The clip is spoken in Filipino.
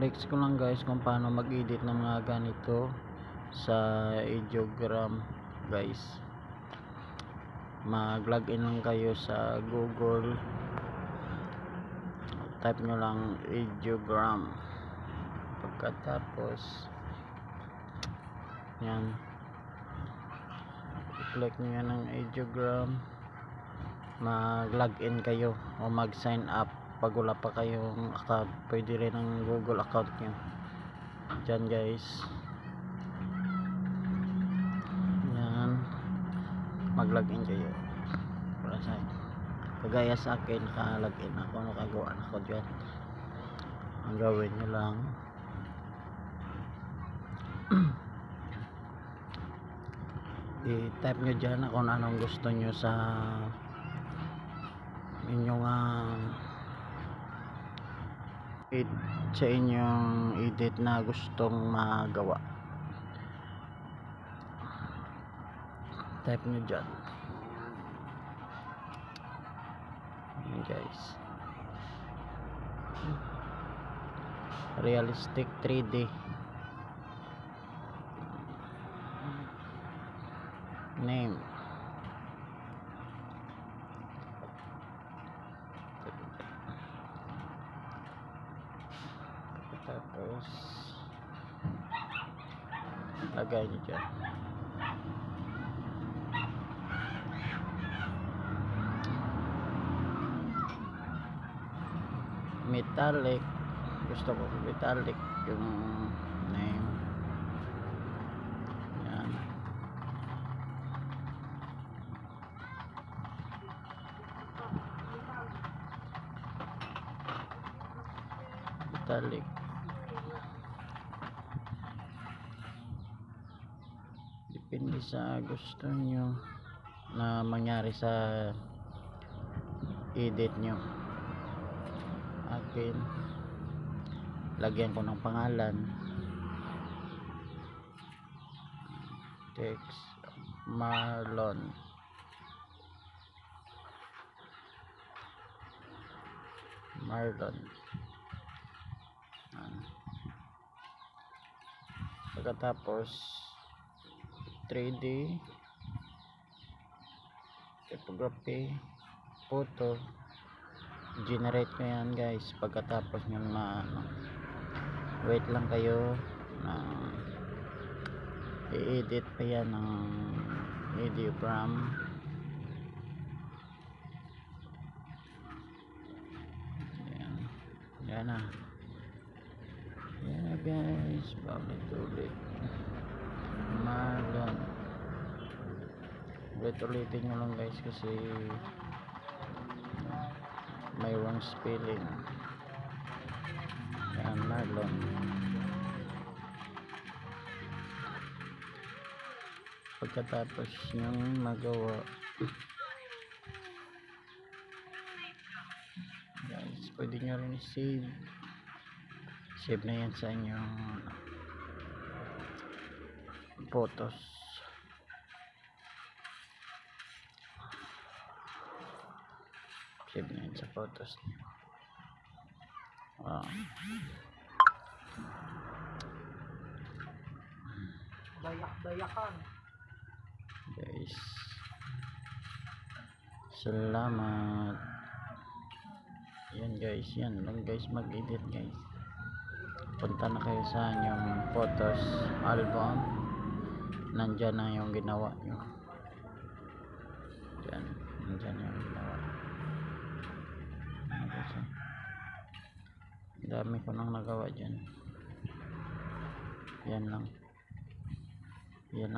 flex ko lang guys kung paano mag-edit ng mga ganito sa Ideogram guys. Mag-login lang kayo sa Google, type nyo lang Ideogram, pagkatapos yan, i-click nyo yan ng Ideogram, mag-login kayo o mag-sign up pag wala pa kayong account. Pwede rin ang Google account nyo dyan guys. Yan, mag-login kayo para sa kagaya sa akin, naka-login ako, nakagawa na ako dyan. Ang gawin nyo lang i-type nyo dyan kung anong gusto nyo sa inyong sa inyong edit na gustong magawa. Type nyo dyan guys. Realistic 3D name, tapos lagay nyo dyan metallic. Gusto ko metallic yung name. Yan, metallic. Depende sa gusto nyo na mangyari sa edit nyo. Akin, lagyan ko ng pangalan, text Marlon. Pagkatapos 3D typography, photo, generate ko yan guys. Pagkatapos nyo wait lang kayo na i-edit pa yan ng Ideogram. Yan na. Yan na guys, ulit Marlon. Ulitin nyo lang guys kasi may wrong spelling. Yan, Marlon. Pagkatapos yung magawa guys, pwede nyo rin save na yan sa inyong photos. Save na yan sa photos. Dayak-dayakan guys, salamat. Yan guys, yan lang guys mag-edit guys. Punta na kayo sa inyong photos album, nandyan na yung ginawa nyo dyan, nandyan yung ginawa. Dami ko nang nagawa dyan. Yan lang guys.